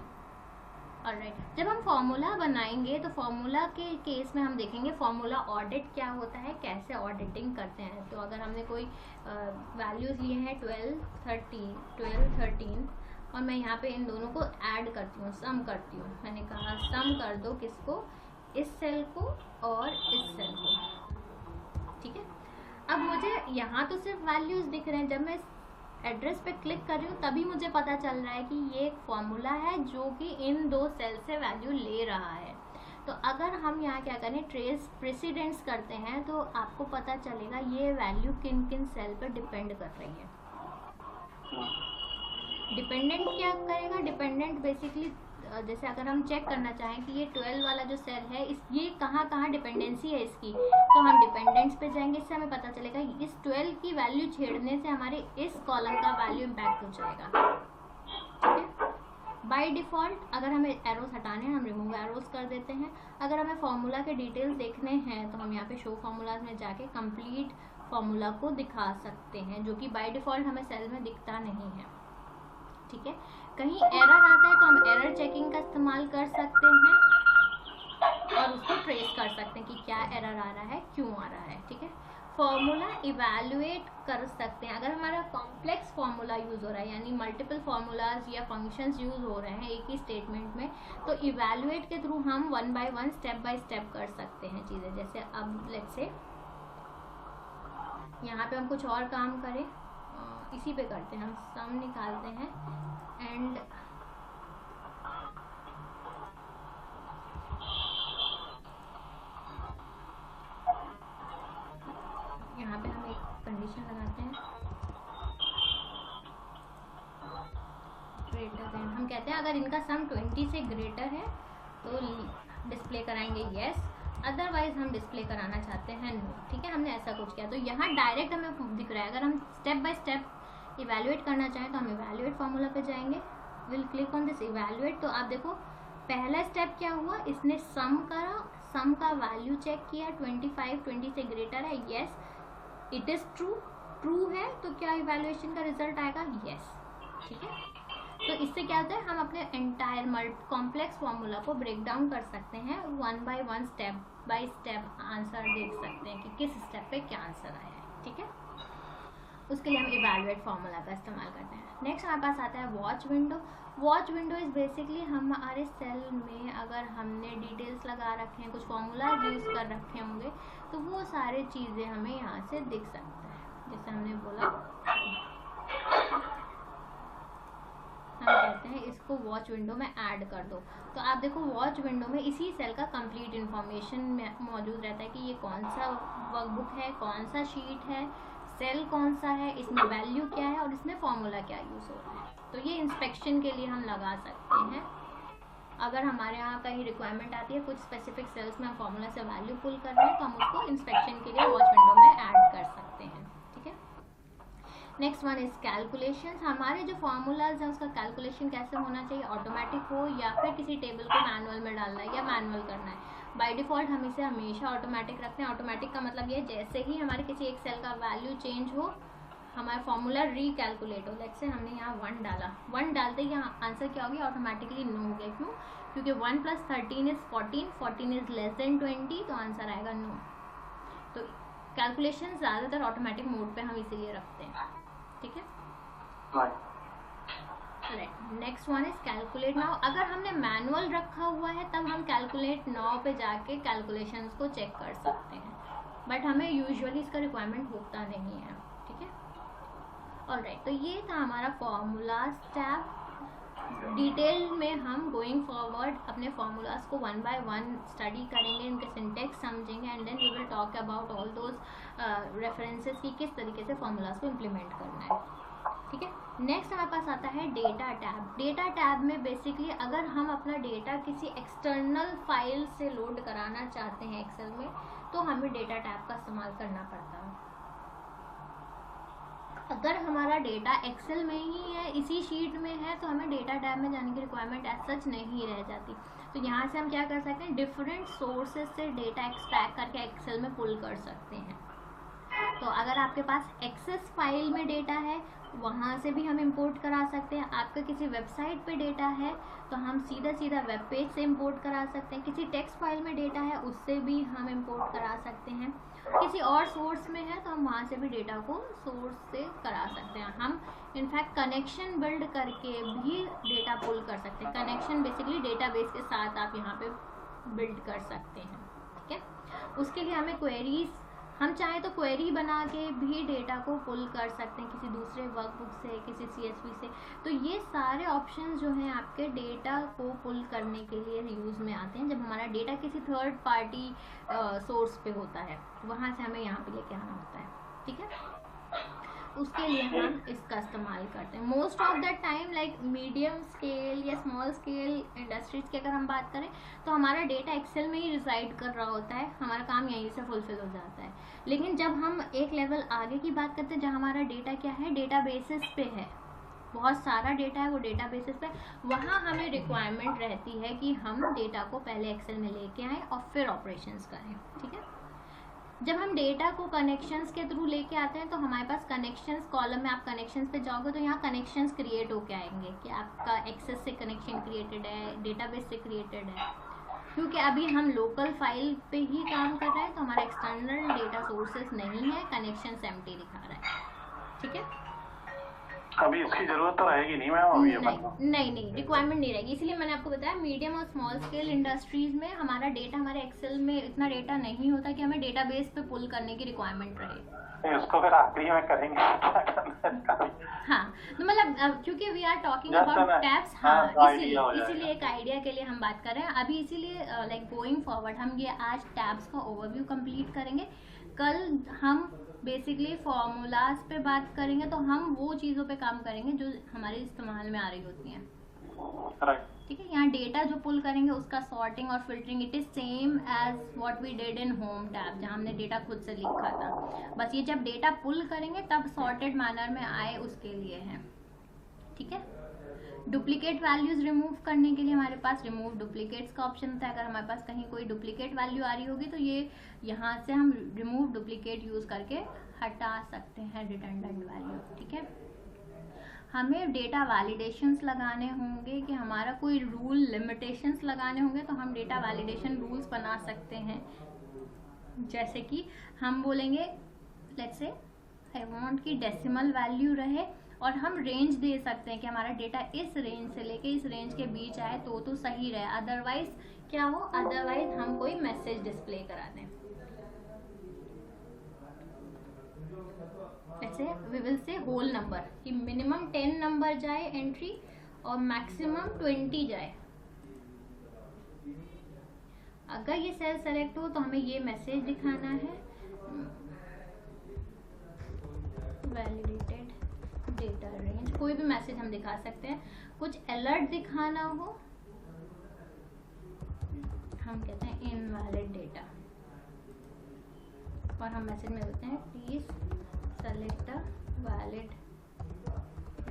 ऑलराइट, जब हम फॉर्मूला बनाएंगे तो फॉर्मूला के केस में हम देखेंगे फॉर्मूला ऑडिट क्या होता है, कैसे ऑडिटिंग करते हैं। तो अगर हमने कोई वैल्यूज़ लिए हैं 12, 13 और मैं यहाँ पे इन दोनों को ऐड करती हूँ, सम करती हूँ। मैंने कहा सम कर दो किसको, इस सेल को और इस सेल को। ठीक है, अब मुझे यहाँ तो सिर्फ वैल्यूज़ दिख रहे हैं, जब मैं एड्रेस पे क्लिक कर रही हूँ तभी मुझे पता चल रहा है कि ये एक फॉर्मूला है जो कि इन 2 सेल से वैल्यू ले रहा है। तो अगर हम यहाँ क्या करें, ट्रेस प्रेसिडेंट्स करते हैं तो आपको पता चलेगा ये वैल्यू किन किन सेल पर डिपेंड कर रही है। डिपेंडेंट क्या करेगा, डिपेंडेंट बेसिकली जैसे अगर हम चेक करना चाहें कि ये 12 वाला जो सेल है ये कहाँ कहाँ डिपेंडेंसी है इसकी, तो हम डिपेंडेंट्स पे जाएंगे। इससे हमें पता चलेगा इस 12 की वैल्यू छेड़ने से हमारे इस कॉलम का वैल्यू इम्पैक्ट हो जाएगा। ठीक है, बाय डिफ़ॉल्ट अगर हमें एरोस हटाने हैं हम रिमूव एरोस कर देते हैं। अगर हमें फॉर्मूला के डिटेल्स देखने हैं तो हम यहाँ पे शो फॉर्मूलाज में जाके कंप्लीट फॉर्मूला को दिखा सकते हैं, जो कि बाय डिफ़ॉल्ट हमें सेल में दिखता नहीं है। ठीक है, कहीं एरर आता है तो हम एरर चेकिंग का इस्तेमाल कर सकते हैं और उसको ट्रेस कर सकते हैं कि क्या एरर आ रहा है, क्यों आ रहा है। ठीक है, फॉर्मूला इवैल्यूएट कर सकते हैं। अगर हमारा कॉम्प्लेक्स फॉर्मूला यूज़ हो रहा है, यानी मल्टीपल फार्मूलाज या फंक्शंस यूज़ हो रहे हैं एक ही स्टेटमेंट में, तो इवैल्यूएट के थ्रू हम one by one, step by step कर सकते हैं चीज़ें। जैसे अब लेट्स से यहाँ पे हम कुछ और काम करें, इसी पे करते हैं, हम सम निकालते हैं एंड यहाँ पे हम एक कंडीशन लगाते हैं ग्रेटर देन। हम कहते हैं अगर इनका सम 20 से ग्रेटर है तो डिस्प्ले कराएंगे येस, अदरवाइज हम डिस्प्ले कराना चाहते हैं नो। ठीक है, हमने ऐसा कुछ किया तो यहाँ डायरेक्ट हमें दिख रहा है। अगर हम स्टेप बाय स्टेप इवैल्यूएट करना चाहें तो हम इवैल्यूएट फार्मूला पे जाएंगे, will click on this evaluate. तो आप देखो पहला स्टेप क्या हुआ, इसने सम करा, सम का वैल्यू चेक किया, 25 20 से ग्रेटर है, yes it is true, true है तो क्या इवैल्यूएशन का रिजल्ट आएगा, येस। ठीक है, तो इससे क्या होता है, हम अपने एंटायर कॉम्प्लेक्स फॉर्मूला को ब्रेक डाउन कर सकते हैं, one by one step by step answer देख सकते हैं कि किस स्टेप पे क्या आंसर आया है। ठीक है, उसके लिए हम इवैल्यूएट फार्मूला का इस्तेमाल करते हैं। नेक्स्ट हमारे पास आता है watch window. Watch window is basically हमारे सेल में अगर हमने डिटेल्स लगा रखे हैं, कुछ फार्मूला यूज़ कर रखे होंगे, तो वो सारे चीज़ें हमें यहाँ से दिख सकता है। जैसे हमने बोला, हम कहते हैं इसको वॉच विंडो में ऐड कर दो, तो आप देखो वॉच विंडो में इसी सेल का कंप्लीट इन्फॉर्मेशन मौजूद रहता है कि ये कौन सा वर्कबुक है, कौन सा शीट है, सेल कौन सा है, इसमें वैल्यू क्या है और इसमें फॉर्मूला क्या यूज़ हो रहा है। तो ये इंस्पेक्शन के लिए हम लगा सकते हैं। अगर हमारे यहाँ कहीं रिक्वायरमेंट आती है कुछ स्पेसिफिक सेल्स में हम फॉर्मूला से वैल्यू पुल कर रहे हैं, तो हम उसको इंस्पेक्शन के लिए वॉच विंडो में ऐड कर सकते हैं। ठीक है, नेक्स्ट वन इज कैलकुलेशंस। हमारे जो फार्मूलाज हैं उसका कैलकुलेशन कैसे होना चाहिए, ऑटोमेटिक हो या फिर किसी टेबल को मैनुअल में डालना है या मैनुअल करना है। बाय डिफ़ॉल्ट हम इसे हमेशा ऑटोमेटिक रखते हैं। ऑटोमेटिक का मतलब ये, जैसे ही हमारे किसी एक सेल का वैल्यू चेंज हो, हमारा फॉर्मूला रिकैलकुलेट हो, लेट्स से हमने यहाँ 1 डाला, 1 डालते ही यहाँ आंसर क्या हो गया, ऑटोमेटिकली नो हो गया। क्यों, क्योंकि 1 + 13 इज 14, 14 इज लेस देन 20, तो आंसर आएगा नो। तो कैलकुलेशन ज़्यादातर ऑटोमेटिक मोड पे हम इसीलिए रखते हैं। ठीक है, right. Next one is calculate now. अगर हमने मैनुअल रखा हुआ है तब हम कैलकुलेट नाउ पे जाके कैलकुलेशंस को चेक कर सकते हैं, बट हमें यूजुअली इसका रिक्वायरमेंट होता नहीं है। ठीक है, ऑलराइट, तो ये था हमारा फॉर्मूलाज टैब। डिटेल में हम गोइंग फॉरवर्ड अपने फार्मूलाज को वन बाय वन स्टडी करेंगे, इनके सिंटेक्स समझेंगे and then we will talk about all those references की किस तरीके से फार्मूलाज को इम्प्लीमेंट करना है। ठीक है, नेक्स्ट हमारे पास आता है डेटा टैब। डेटा टैब में बेसिकली अगर हम अपना डेटा किसी एक्सटर्नल फाइल से लोड कराना चाहते हैं एक्सेल में, तो हमें डेटा टैब का इस्तेमाल करना पड़ता है। अगर हमारा डेटा एक्सेल में ही है, इसी शीट में है, तो हमें डेटा टैब में जाने की रिक्वायरमेंट एज सच नहीं रह जाती। तो यहाँ से हम क्या कर सकते हैं, डिफरेंट सोर्सेज से डेटा एक्सट्रैक्ट करके एक्सेल में पुल कर सकते हैं। तो अगर आपके पास एक्सेस फाइल में डेटा है, वहाँ से भी हम इंपोर्ट करा सकते हैं। आपका किसी वेबसाइट पे डेटा है तो हम सीधा सीधा वेब पेज से इंपोर्ट करा सकते हैं। किसी टेक्स्ट फाइल में डेटा है, उससे भी हम इंपोर्ट करा सकते हैं। किसी और सोर्स में है तो हम वहाँ से भी डेटा को सोर्स से करा सकते हैं। हम इनफैक्ट कनेक्शन बिल्ड करके भी डेटा पुल कर सकते हैं। कनेक्शन बेसिकली डेटाबेस के साथ आप यहाँ पे बिल्ड कर सकते हैं। ठीक है, उसके लिए हमें क्वेरीज, हम चाहें तो क्वेरी बना के भी डेटा को पुल कर सकते हैं किसी दूसरे वर्कबुक से, किसी CSV से। तो ये सारे ऑप्शंस जो हैं आपके डेटा को पुल करने के लिए यूज़ में आते हैं। जब हमारा डेटा किसी थर्ड पार्टी सोर्स पे होता है, वहाँ से हमें यहाँ पे लेके आना होता है। ठीक है, उसके लिए हम इसका इस्तेमाल करते हैं। Most of the time like medium scale या स्मॉल स्केल इंडस्ट्रीज की अगर हम बात करें तो हमारा डेटा एक्सेल में ही रिसाइड कर रहा होता है, हमारा काम यहीं से फुलफिल हो जाता है। लेकिन जब हम एक लेवल आगे की बात करते हैं जहाँ हमारा डेटा क्या है, डेटा बेसिस पे है, बहुत सारा डेटा है वो डेटा बेसिस पे, वहाँ हमें रिक्वायरमेंट रहती है कि हम डेटा को पहले एक्सेल में लेके आएँ और फिर ऑपरेशंस करें। ठीक है, जब हम डेटा को कनेक्शंस के थ्रू लेके आते हैं तो हमारे पास कनेक्शंस कॉलम में, आप कनेक्शंस पे जाओगे तो यहाँ कनेक्शंस क्रिएट होके आएंगे कि आपका एक्सेस से कनेक्शन क्रिएटेड है, डेटाबेस से क्रिएटेड है। क्योंकि अभी हम लोकल फाइल पे ही काम कर रहे हैं तो हमारा एक्सटर्नल डेटा सोर्सेस नहीं है, कनेक्शन एम्प्टी दिखा रहा है। ठीक है, अभी इसकी जरूरत तो रहेगी नहीं मैम अभी? नहीं रिक्वायरमेंट नहीं रहेगी। इसलिए मैंने आपको बताया मीडियम और स्मॉल स्केल इंडस्ट्रीज में हमारा डेटा, हमारे एक्सेल में इतना डेटा नहीं होता कि हमें डेटाबेस पे पुल करने की रिक्वायरमेंट रहे। उसको फिर आखिरी में करेंगे। हाँ, तो मतलब क्योंकि we are talking about tabs, हाँ इसीलिए एक आइडिया के लिए हम बात कर रहे हैं अभी। इसीलिए लाइक गोइंग फॉरवर्ड हम ये आज टैब्स का ओवरव्यू कंप्लीट करेंगे। कल हम बेसिकली फॉर्मूलाज पे बात करेंगे, तो हम वो चीज़ों पे काम करेंगे जो हमारे इस्तेमाल में आ रही होती हैं। ठीक है, यहाँ डेटा जो पुल करेंगे उसका सॉर्टिंग और filtering it is same as what we did in home tab, जहाँ हमने डेटा खुद से लिखा था। बस ये जब डेटा पुल करेंगे तब सॉर्टेड मैनर में आए उसके लिए है। ठीक है, डुप्लीकेट वैल्यूज रिमूव करने के लिए हमारे पास रिमूव डुप्लीकेट्स का ऑप्शन होता है। अगर हमारे पास कहीं कोई डुप्लीकेट वैल्यू आ रही होगी तो ये यहाँ से हम रिमूव डुप्लीकेट यूज करके हटा सकते हैं रिडंडेंट वैल्यू। ठीक है, हमें डेटा वैलिडेशंस लगाने होंगे कि हमारा कोई रूल लिमिटेशंस लगाने होंगे तो हम डेटा वैलिडेशन रूल्स बना सकते हैं। जैसे कि हम बोलेंगे लेट्स से आई वांट कि डेसिमल वैल्यू रहे और हम रेंज दे सकते हैं कि हमारा डेटा इस रेंज से लेके इस रेंज के बीच आए तो सही रहे, अदरवाइज क्या हो, अदरवाइज हम कोई मैसेज डिस्प्ले करा दें। ऐसे we will say whole number कि मिनिमम 10 नंबर जाए एंट्री और मैक्सिमम 20 जाए। अगर ये सेल सेलेक्ट हो तो हमें ये मैसेज दिखाना है, वैलिडेटेड डेटा रेंज, कोई भी मैसेज हम दिखा सकते हैं। कुछ अलर्ट दिखाना हो हम कहते हैं इनवैलिड डेटा, और हम मैसेज में बोलते हैं please select a valid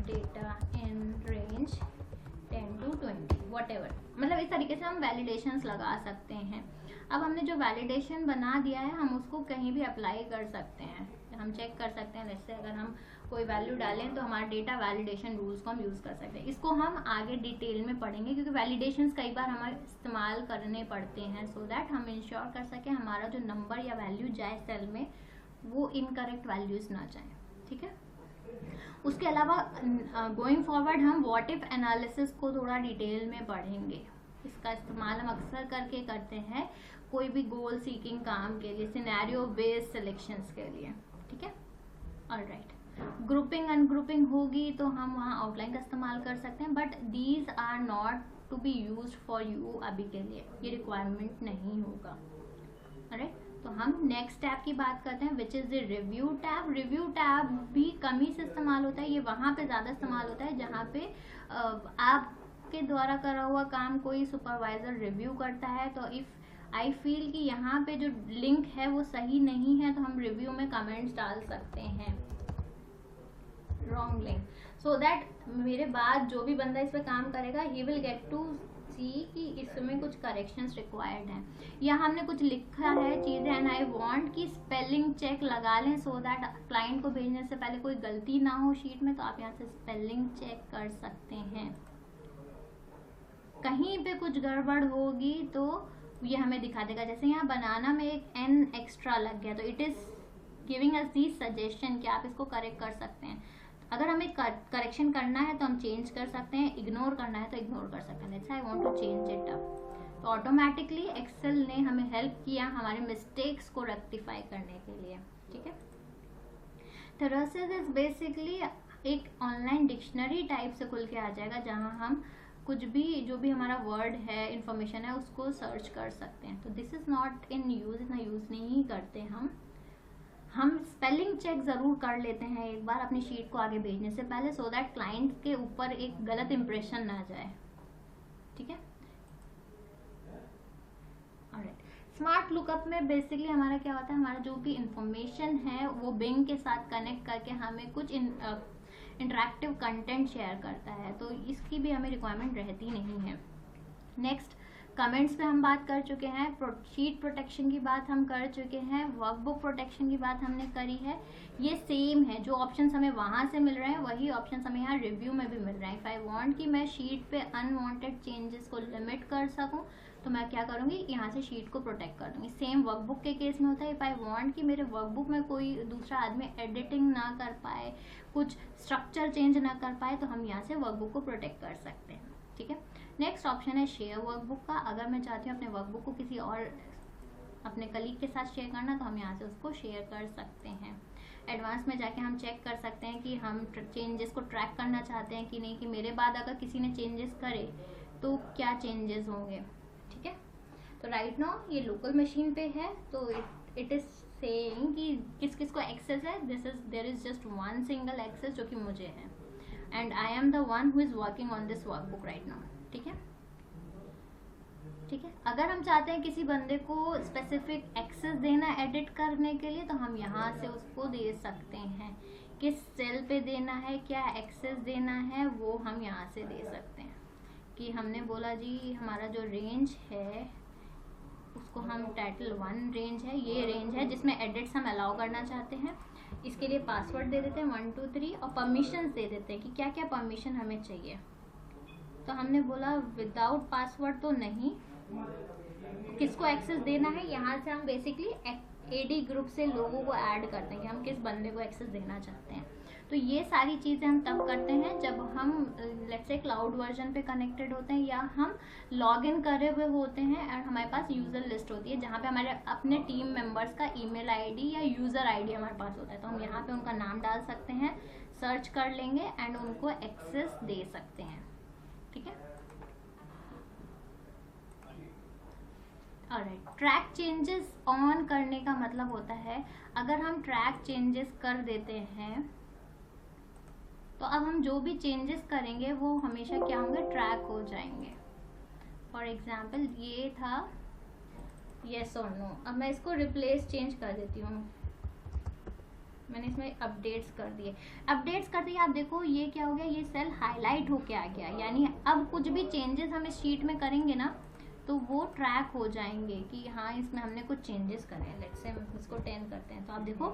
data in range 10 to 20 whatever। मतलब इस तरीके से हम वैलिडेशंस लगा सकते हैं। अब हमने जो वैलिडेशन बना दिया है हम उसको कहीं भी अप्लाई कर सकते हैं, हम चेक कर सकते हैं। जैसे अगर हम कोई वैल्यू डालें तो हमारा डेटा वैलिडेशन रूल्स को हम यूज़ कर सकते हैं। इसको हम आगे डिटेल में पढ़ेंगे क्योंकि वैलिडेशंस कई बार हमें इस्तेमाल करने पड़ते हैं सो दैट हम इंश्योर कर सकें हमारा जो नंबर या वैल्यू जाए सेल में वो इनकरेक्ट वैल्यूज ना जाए। ठीक है, उसके अलावा गोइंग फॉरवर्ड हम व्हाट इफ एनालिसिस को थोड़ा डिटेल में पढ़ेंगे। इसका इस्तेमाल हम अक्सर करके करते हैं कोई भी गोल सीकिंग काम के लिए, सिनेरियो बेस्ड सिलेक्शंस के लिए। ठीक है, ऑलराइट। ग्रुपिंग अनग्रुपिंग होगी तो हम वहाँ आउटलाइन का इस्तेमाल कर सकते हैं, but these are not to be used for you. अभी के लिए ये रिक्वायरमेंट नहीं होगा। ऑलराइट, तो हम नेक्स्ट टैब की बात करते हैं which is the review tab. Review tab भी कम ही से इस्तेमाल होता है, ये वहाँ पे ज़्यादा इस्तेमाल होता है जहाँ पे आपके द्वारा करा हुआ काम कोई सुपरवाइजर रिव्यू करता है। तो इफ़ आई फील कि यहाँ पे जो लिंक है वो सही नहीं है तो हम रिव्यू में कमेंट्स डाल सकते हैं रॉन्ग लिंक, सो दैट मेरे बाद जो भी बंदा इस पर काम करेगा ही विल गेट टू सी कि इसमें कुछ करेक्शंस रिक्वायर्ड हैं। या हमने कुछ लिखा है चीज़ें एंड आई वांट कि स्पेलिंग चेक लगा लें सो दैट क्लाइंट को भेजने से पहले कोई गलती ना हो शीट में, तो आप यहाँ से स्पेलिंग चेक कर सकते हैं। कहीं पे कुछ गड़बड़ होगी तो ये हमें दिखा देगा। जैसे यहाँ बनाना में एक एन एक्स्ट्रा लग गया तो it is giving us the suggestion कि आप इसको करेक्ट कर सकते हैं। अगर हमें करेक्शन करना है तो हम चेंज कर सकते हैं, इग्नोर करना है तो इग्नोर कर सकते हैं। That's I want to change it up. तो ऑटोमेटिकली एक्सेल ने हमें हेल्प किया हमारे मिस्टेक्स को रेक्टिफाई करने के लिए। ठीक है, थेरेसिस इज बेसिकली एक ऑनलाइन डिक्शनरी टाइप से खुल के आ जाएगा जहाँ हम कुछ भी जो भी हमारा वर्ड है इंफॉर्मेशन है उसको सर्च कर सकते हैं। तो this is not in use, इतना यूज़ नहीं करते हम स्पेलिंग चेक ज़रूर कर लेते हैं एक बार अपनी शीट को आगे भेजने से पहले सो दैट क्लाइंट के ऊपर एक गलत इंप्रेशन ना जाए। ठीक है, ऑलराइट। स्मार्ट लुकअप में बेसिकली हमारा क्या होता है, हमारा जो भी इंफॉर्मेशन है वो बिंग के साथ कनेक्ट करके हमें कुछ इंटरैक्टिव कंटेंट शेयर करता है, तो इसकी भी हमें रिक्वायरमेंट रहती नहीं है। नेक्स्ट कमेंट्स पे हम बात कर चुके हैं, शीट प्रोटेक्शन की बात हम कर चुके हैं, वर्कबुक प्रोटेक्शन की बात हमने करी है। ये सेम है, जो ऑप्शंस हमें वहाँ से मिल रहे हैं वही ऑप्शंस हमें यहाँ रिव्यू में भी मिल रहे हैं। इफ़ आई वांट कि मैं शीट पे अनवांटेड चेंजेस को लिमिट कर सकूँ तो मैं क्या करूँगी, यहाँ से शीट को प्रोटेक्ट कर दूँगी। सेम वर्कबुक के केस में होता है। इफ़ आई वांट कि मेरे वर्कबुक में कोई दूसरा आदमी एडिटिंग ना कर पाए, कुछ स्ट्रक्चर चेंज ना कर पाए, तो हम यहाँ से वर्कबुक को प्रोटेक्ट कर सकते हैं। ठीक है, नेक्स्ट ऑप्शन है शेयर वर्कबुक का। अगर मैं चाहती हूँ अपने वर्कबुक को किसी और अपने कलीग के साथ शेयर करना, तो हम यहाँ से उसको शेयर कर सकते हैं। एडवांस में जाके हम चेक कर सकते हैं कि हम चेंजेस को ट्रैक करना चाहते हैं कि नहीं, कि मेरे बाद अगर किसी ने चेंजेस करे तो क्या चेंजेस होंगे। ठीक है, तो राइट नाउ ये लोकल मशीन पे है, तो इट इज सेइंग कि किस किस को एक्सेस है। There is just one single access जो कि मुझे है, and I am the one who is working on this workbook right now. ठीक है, ठीक है। अगर हम चाहते हैं किसी बंदे को स्पेसिफिक एक्सेस देना एडिट करने के लिए, तो हम यहाँ से उसको दे सकते हैं। किस सेल पे देना है, क्या एक्सेस देना है, वो हम यहाँ से दे सकते हैं। कि हमने बोला जी हमारा जो रेंज है उसको हम टाइटल 1 रेंज है, ये रेंज है जिसमें एडिट्स हम अलाउ करना चाहते हैं। इसके लिए पासवर्ड दे देते हैं 1 2 3 और परमिशंस दे देते हैं कि क्या क्या परमिशन हमें चाहिए। तो हमने बोला विदाउट पासवर्ड तो नहीं, किसको एक्सेस देना है, यहाँ से हम बेसिकली एडी ग्रुप से लोगों को ऐड करते हैं कि हम किस बंदे को एक्सेस देना चाहते हैं। तो ये सारी चीज़ें हम तब करते हैं जब हम लेट्स से क्लाउड वर्जन पे कनेक्टेड होते हैं, या हम लॉग इन करे हुए होते हैं और हमारे पास यूज़र लिस्ट होती है जहाँ पे हमारे अपने टीम मेंबर्स का ईमेल आईडी या यूज़र आईडी हमारे पास होता है। तो हम यहाँ पे उनका नाम डाल सकते हैं, सर्च कर लेंगे एंड उनको एक्सेस दे सकते हैं। ठीक है, ऑलराइट। ट्रैक चेंजेस ऑन करने का मतलब होता है अगर हम ट्रैक चेंजेस कर देते हैं तो अब हम जो भी चेंजेस करेंगे वो हमेशा क्या होंगे, ट्रैक हो जाएंगे। फॉर एग्जाम्पल ये था येस और नो, अब मैं इसको रिप्लेस चेंज कर देती हूँ। मैंने इसमें अपडेट्स कर दिए, अपडेट्स कर दिए। आप देखो ये क्या हो गया, ये सेल हाईलाइट होके आ गया, यानी अब कुछ भी चेंजेस हम इस शीट में करेंगे ना तो वो ट्रैक हो जाएंगे कि हाँ इसमें हमने कुछ चेंजेस करे हैं। लेट्स से हम इसको 10 करते हैं, तो आप देखो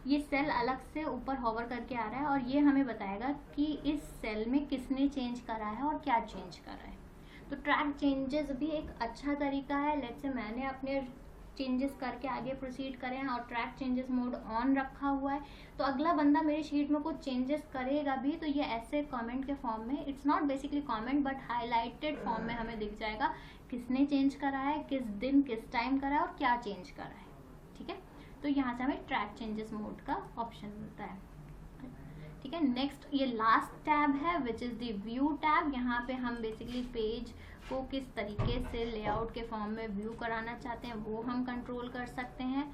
ये सेल अलग से ऊपर हॉवर करके आ रहा है और ये हमें बताएगा कि इस सेल में किसने चेंज करा है और क्या चेंज करा है। तो ट्रैक चेंजेस भी एक अच्छा तरीका है। लेट्स से मैंने अपने चेंजेस करके आगे प्रोसीड करें और ट्रैक चेंजेस मोड ऑन रखा हुआ है, तो अगला बंदा मेरी शीट में कुछ चेंजेस करेगा भी तो ये ऐसे कमेंट के फॉर्म में, it's not basically comment but highlighted form में हमें दिख जाएगा किसने चेंज करा है, किस दिन किस टाइम करा है और क्या चेंज करा है। ठीक है, तो यहाँ से हमें ट्रैक चेंजेस मोड का ऑप्शन मिलता है। ठीक है, नेक्स्ट ये लास्ट टैब है which is the view tab. यहाँ पे हम बेसिकली पेज को किस तरीके से लेआउट के फॉर्म में व्यू कराना चाहते हैं वो हम कंट्रोल कर सकते हैं।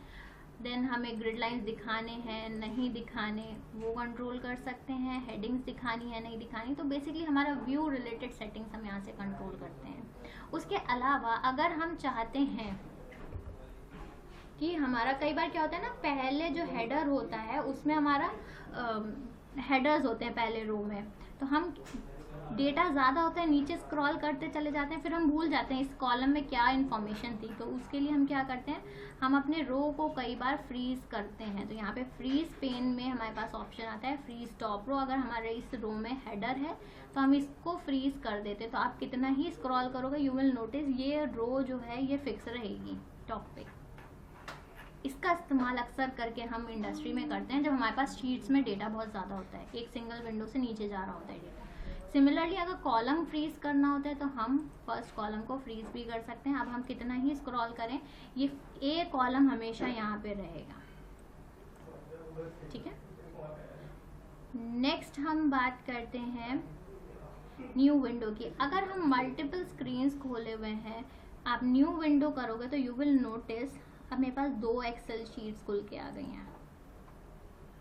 देन हमें ग्रिड लाइंस दिखाने हैं नहीं दिखाने वो कंट्रोल कर सकते हैं, हेडिंग्स दिखानी है नहीं दिखानी, तो बेसिकली हमारा व्यू रिलेटेड सेटिंग्स हम यहाँ से कंट्रोल करते हैं। उसके अलावा अगर हम चाहते हैं कि हमारा, कई बार क्या होता है ना, पहले जो हेडर होता है उसमें हमारा हेडर्स होते हैं पहले रो में, तो हम डेटा ज़्यादा होता है नीचे स्क्रॉल करते चले जाते हैं, फिर हम भूल जाते हैं इस कॉलम में क्या इन्फॉर्मेशन थी। तो उसके लिए हम क्या करते हैं, हम अपने रो को कई बार फ्रीज करते हैं। तो यहाँ पे फ्रीज पेन में हमारे पास ऑप्शन आता है फ्रीज टॉप रो। अगर हमारे इस रो में हेडर है तो हम इसको फ्रीज कर देते हैं, तो आप कितना ही स्क्रॉल करोगे यू विल नोटिस ये रो जो है ये फिक्स रहेगी टॉप पे। इसका इस्तेमाल अक्सर करके हम इंडस्ट्री में करते हैं जब हमारे पास शीट्स में डेटा बहुत ज़्यादा होता है, एक सिंगल विंडो से नीचे जा रहा होता है डेटा। सिमिलरली अगर कॉलम फ्रीज करना होता है तो हम फर्स्ट कॉलम को फ्रीज भी कर सकते हैं। अब हम कितना ही स्क्रॉल करें ये ए कॉलम हमेशा यहाँ पे रहेगा। ठीक है, नेक्स्ट हम बात करते हैं न्यू विंडो की। अगर हम मल्टीपल स्क्रीन्स खोले हुए हैं, आप न्यू विंडो करोगे तो यू विल नोटिस अब मेरे पास 2 एक्सेल शीट्स खुल के आ गई हैं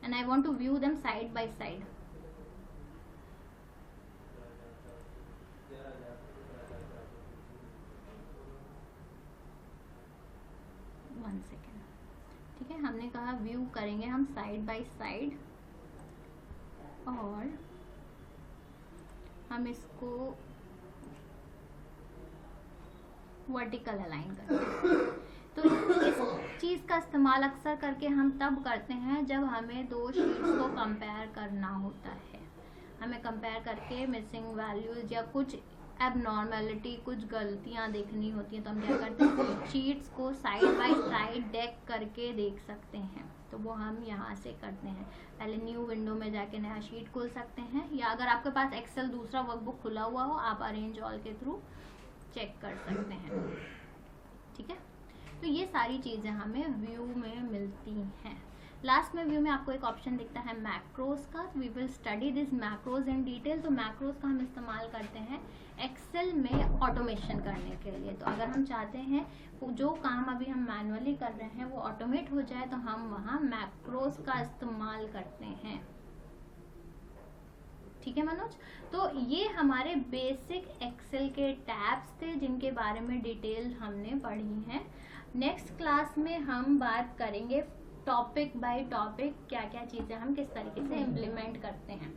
and I want to view them side by side. One second. ठीक है, हमने कहा व्यू करेंगे हम साइड बाय साइड और हम इसको वर्टिकल अलाइन करते हैं। तो इस चीज़ का इस्तेमाल अक्सर करके हम तब करते हैं जब हमें दो शीट्स को कंपेयर करना होता है। हमें कंपेयर करके मिसिंग वैल्यूज या कुछ एबनॉर्मेलिटी, कुछ गलतियां देखनी होती हैं, तो हम क्या करते हैं, शीट्स को साइड बाय साइड डेक करके देख सकते हैं। तो वो हम यहाँ से करते हैं। पहले न्यू विंडो में जाके नया शीट खोल सकते हैं, या अगर आपके पास एक्सेल दूसरा वर्कबुक खुला हुआ हो, आप अरेंज ऑल के थ्रू चेक कर सकते हैं। ठीक है, तो ये सारी चीज़ें हमें व्यू में मिलती हैं। लास्ट में व्यू में आपको एक ऑप्शन दिखता है मैक्रोज का। We will study this macros in detail. तो मैक्रोज का हम इस्तेमाल करते हैं एक्सेल में ऑटोमेशन करने के लिए। तो अगर हम चाहते हैं जो काम अभी हम मैनुअली कर रहे हैं वो ऑटोमेट हो जाए, तो हम वहाँ मैक्रोज का इस्तेमाल करते हैं। ठीक है मनोज, तो ये हमारे बेसिक एक्सेल के टैब्स थे जिनके बारे में डिटेल हमने पढ़ी है। नेक्स्ट क्लास में हम बात करेंगे टॉपिक बाय टॉपिक, क्या क्या चीज़ें हम किस तरीके से इम्प्लीमेंट करते हैं।